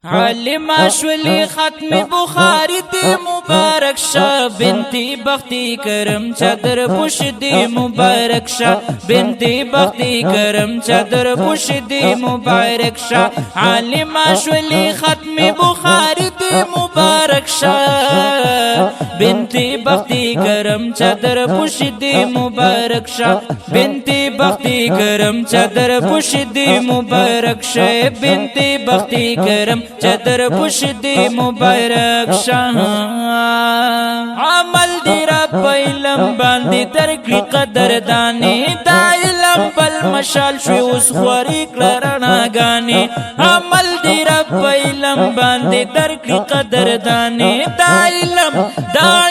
عالم شولی ختم بخاری دی مبارک شا بنتی بختی کرم چادر پوش دی مبارک شا بنتی بختی کرم چادر پوش دی مبارک شا عالم شولی ختم بخاری دی مبارک شا بنتی بختی کرم چادر پوش دی مبارک شا بنتی بختی کرم چادر پوش دی مبارک شا بنتی بختی کرم چادر پوش دی مبارک شاه عمل دی رب علم باندې درکړي قدرداني دا علم بل مشال شوی اوس خوري کړهڼاګانې عمل دی رب علم باندې درکړي قدرداني دا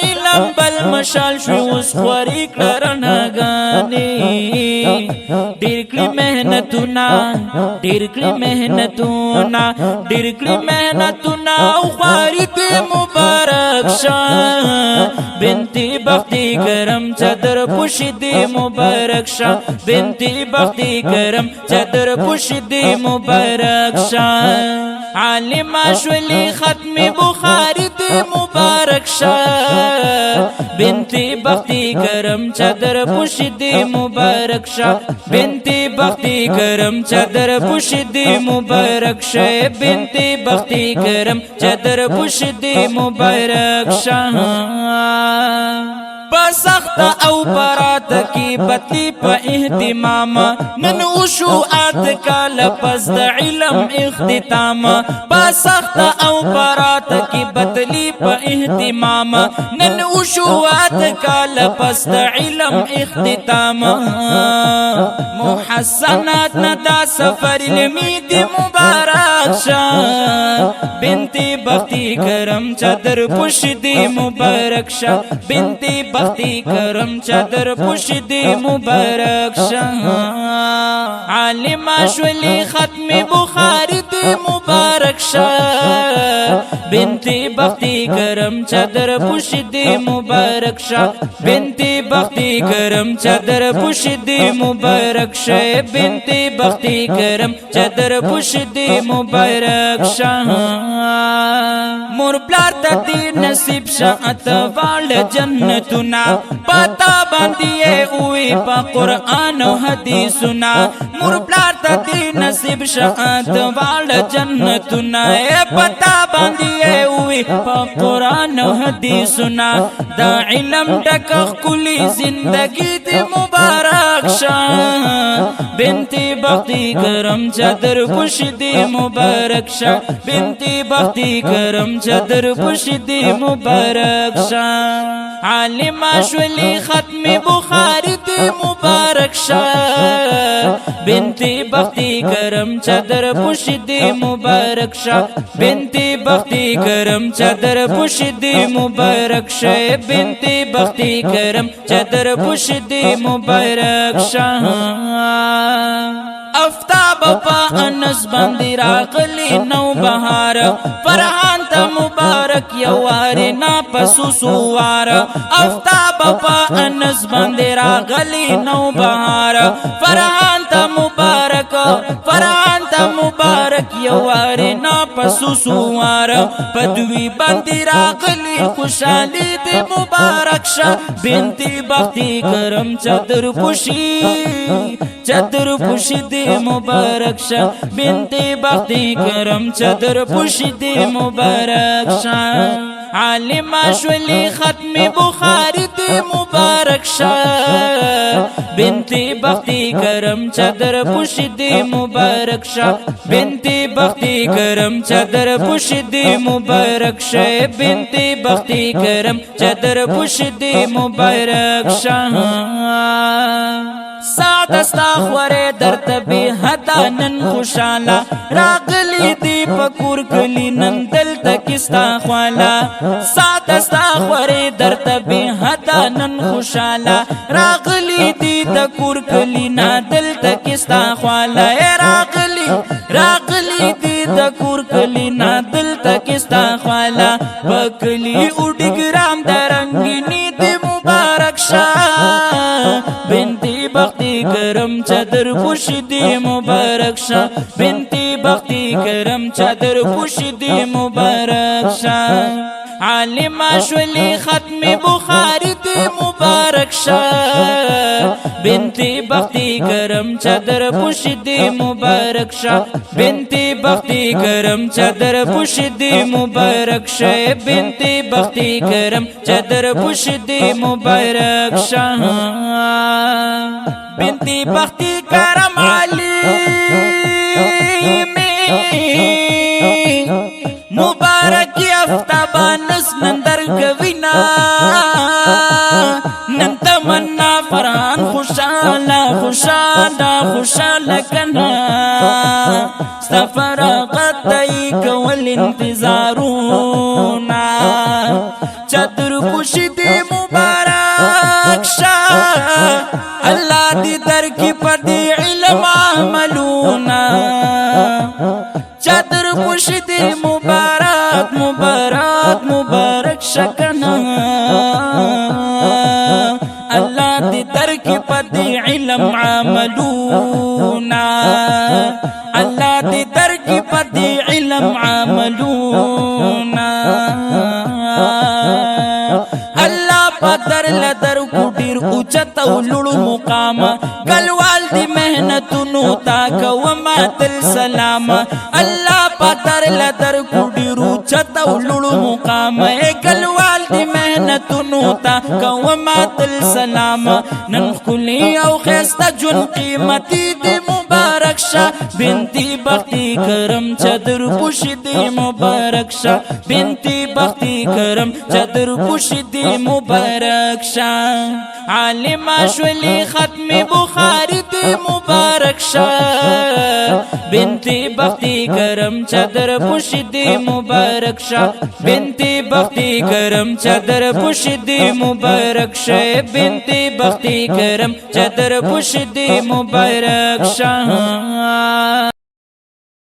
علم بل مشال شوی اوس خوري کړهڼاګانې ډېر کړي مهنتونه ډېر کړي مهنتونه او خواري دی مبارک شاه بنتی بختی کرم چادر پوش دی مبارک شاه بنتی بختی کرم چادر پوش دی مبارک شاه عالم شولی ختم بخاری دی مبارک شاه بنتی بختی کرم چادر پوش دی مبارک شاه بنتی بختی کرم چادر پوش دی مبارک شاه بنتی بختی کرم چادر پوش دی مبارک شاه بسخت او برات کی بتلی پا اهتمام نن وشو آت کال پس دا علم اختتام بسخت او برات کی بتلی پا اهتمام نن وشو آت کال پس دا علم اختتام محسنات ندا سفر علمی دی مبارک شاه بنتی بختی کرم چادر پوش دی مبارک شاه بنتی بختی کرم چادر پوش دی مبارک شاه عالم شولی ختم بخاری دی مبارک شاه بنتی بختی کرم چادر پوش دی مبارک شاه بنتی بختی کرم چادر پوش دی مبارک شاه بنتی بختی کرم چادر پوش دی مبارک شاه مور پلار تی نصیب شاعت وال جنتنا پتا باندې اوې په قران او حدیثنا مور پلار تی نصیب شاعت وال جنتنا پتا باندې اوې په قران او حدیثنا دا علم ډک کلی زندگی دی مبارک شاه بنتی بختی کرم چادر پوش دی مبارک شاه بنتی بختی کرم چادر پوش دی مبارک شاه عالم شولی ختم بخاری دی مبارک شاه بنتی بختی کرم چادر پوش دی مبارک شاه بنتی بختی کرم چادر پوش دی مبارک شاه بنتی بختی کرم چادر پوش دی مبارک شاه افتاب پا انس بندی راغلی نو بهار فرحان تا مبارک یواری نا پسو سوار افتاب پا انس بندی راغلی نو بهار فرحان تا مبارک یواری نا پسو سوار پدوی بندی راغلی خوشالی دی مبارک شا بنتی بختی کرم چادر پوشی دی مبارک شاه بنتی بختی کرم چادر پوش دی مبارک شاه عالم شولی ختم بخاری دی مبارک شاه بنتی بختی کرم چادر پوش دی مبارک شاه بنتی بختی کرم چادر پوش دی مبارک شاه بنتی بختی کرم چادر پوش دی مبارک شاه سعد استا خوره درتبی حدا نن خوشالا راغلی دی پکور کلی نن دل تکستا خوالا سعد استا خوره درتبی حدا نن خوشالا راغلی دی تکور کلی نا دل تکستا خوالا راغلی دی تکور کلی نا دل تکستا خوالا پکلی اڈی گرام درنگینی دی مبارک شاه بنتی بختی کرم چادر پوش دی مبارک شاه بنتی بختی بختی کرم چادر پوشیدی مبارک شاه عالمہ شولی ختم بخاری دی مبارک شاه بنتی بختی کرم چادر پوشیدی مبارک شاه بنتی بختی کرم چادر پوشیدی مبارک شاه بنتی بختی کرم چادر پوشیدی مبارک شاه بنتی بختی کرم علی مبارک افتابان نندر کوینا نن تمنا فرحان خوشالا خوشالا خوشالا کنا سفراغت ای کول انتظارونا چادر پوشیدی مبارک شاه اللہ دی در کی پردی علم عملونا چادر پوشیدی مبارک مبارک مبارک شکنا اللہ دی در کی پردی علم عملونا اللہ دی در کی پردی علم عملونا اللہ پدر لدر کو ډیر اوچت او لوړ مقام کلوال دی محنتونو تا کوما دل سلام اللہ پدر لدر کو ډیر اوچت او لوړ مقام کلوال دی محنتونو تا کوما دل سلام نن خلی او خسته جون قیمتي دی مبارک شاه بنتی بختی کرم چادر پوشیدی مبارک شاه بنتی بختی کرم چادر پوشیدی مبارک شاه عالمہ شولی ختم بخاری دی مبارک شاه بنتی بختی کرم چادر پوشیدی مبارک شاه بنتی بختی کرم چادر پوشیدی مبارک شاه بنتی بختی کرم چادر پوشیدی مبارک شاه